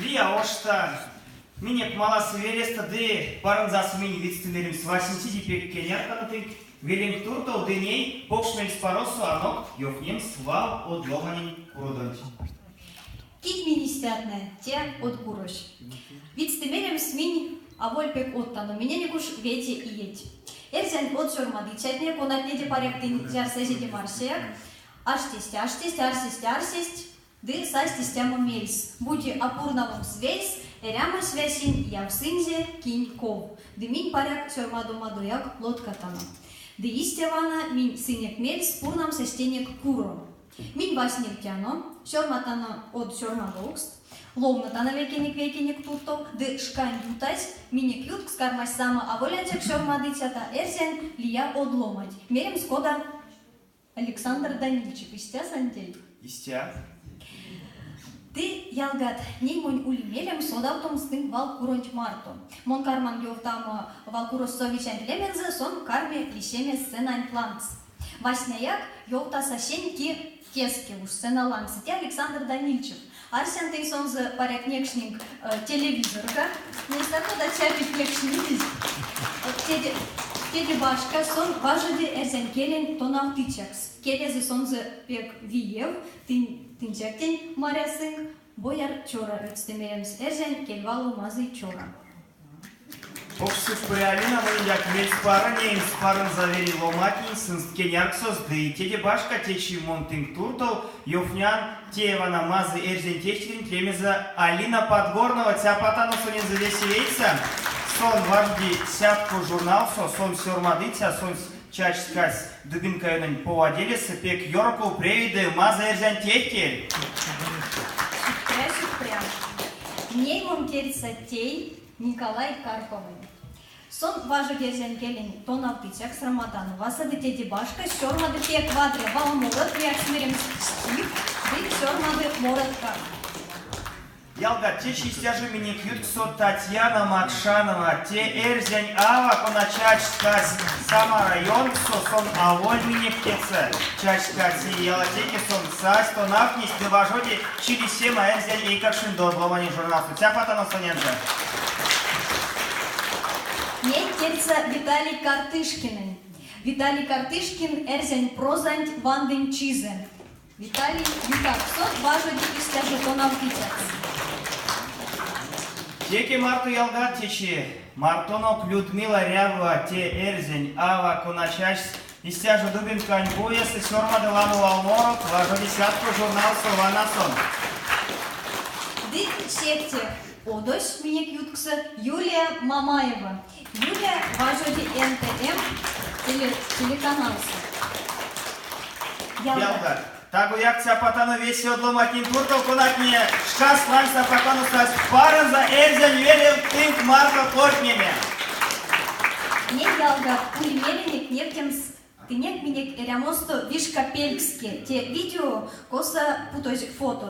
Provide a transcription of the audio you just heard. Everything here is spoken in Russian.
Лия ошта. Минек маласы вереста де парынзасы мені вецтінерім свасинти дипек кенярканаты велен туртау деней покшмель спаросу анок ёфнем свал от ломанин куродонч. Кит министерне те от курош. Вецтінерім сминь авольпек оттану мене куш вете и еть. Эрзен от сёрмадычатне конатнеде паректин жарсежеде марсеяк. Арстесть, ды састистему мельс. Будь апурнавым свейс, эряма свясин явсынзе киньков. Ды минь паряк сёрмадумадуяк лоткатана. Ды истевана минь сынек мельс пурнам состенек куро. Минь васневтяно, сёрматана от сёрмадокст, ловнатана векенек туто, ды шкань ютась, минек ютк скармась сама, а волячек сёрмадычата эрсен лия одломать. Мерем скода Александр Данильчик, истя сандей? Истя. Ты, ялгат, ней монь улимелем содавтом стын вал куронч марто. Мон карман ёвтам вал куросовичен лемензе сон карме лишеме сценань планц. Васняяк ёвта сашень ки теске уж сцена ланцы. Те Александр Данильчик. Арсен ты сонзе парякнекшник телевизорка. Не стако да чапить лекшник. Теди башка сон важеде эрзен келен тонавтычакс. Келезе сонзе пек виев, тынчактен марясың, бояр чора рыцтемеремс эрзен кельвалу мазы чора. Покшсыз пырялина мыйяк мельс пара неймс парын завери ломатни сынст кенярксос, да и теди башка течи монтынг туртал, ёфнян теевана мазы эрзен течтин тлемеза Алина Подгорнова тяпатану сонен завесевейца. Сон важди сятку журналсо, сон сёрмадыця, сон чачскась дыбинкайнын поваделесі пек йорку превиды маза эрзен тектель. Сюпря. Неймом терца тей Николай Карповый. Сон важу дерзен келен тонавтычак сраматану. Васады теди башка сёрмады пек вадре валмурат вяк смирем стих, ды сёрмады моратка. Ялга, те чистяжи миник юрксо Татьяна Макшанова, те эрзень ава коначачскась сама районксо сон аволь миник теце. Чачскась и ялатеки сон сась, то нафнись деважоди чили сема эрзень и какшин до обломани журналсу. Тя патана соненже. Ней терца Виталий Картышкин. Виталий Картышкин эрзень прозант вандын чизе. Виталий Ютак, сон важоди истяжи тонавтычакс. Теки Марту ялгат течи, Мартонок Людмила Рябова, те эрзень, ава коначась, истяжу дубин кань буяс, и сёрмады лану лалморок, важу десятку журнал Сованасон. Дык секте одось минек юткса Юлия Мамаева. Юлия важоди НТМ телеканалса. Ялгат. Тагу як ця патану весі одломатнін туртал конатні шкас ланса патану стась парын за эрзень верил тынк марка плотнеме. Не ялгат улимеленек нефтемс тынек минек эрямосто вишкапельске. Те видео коса путось фото.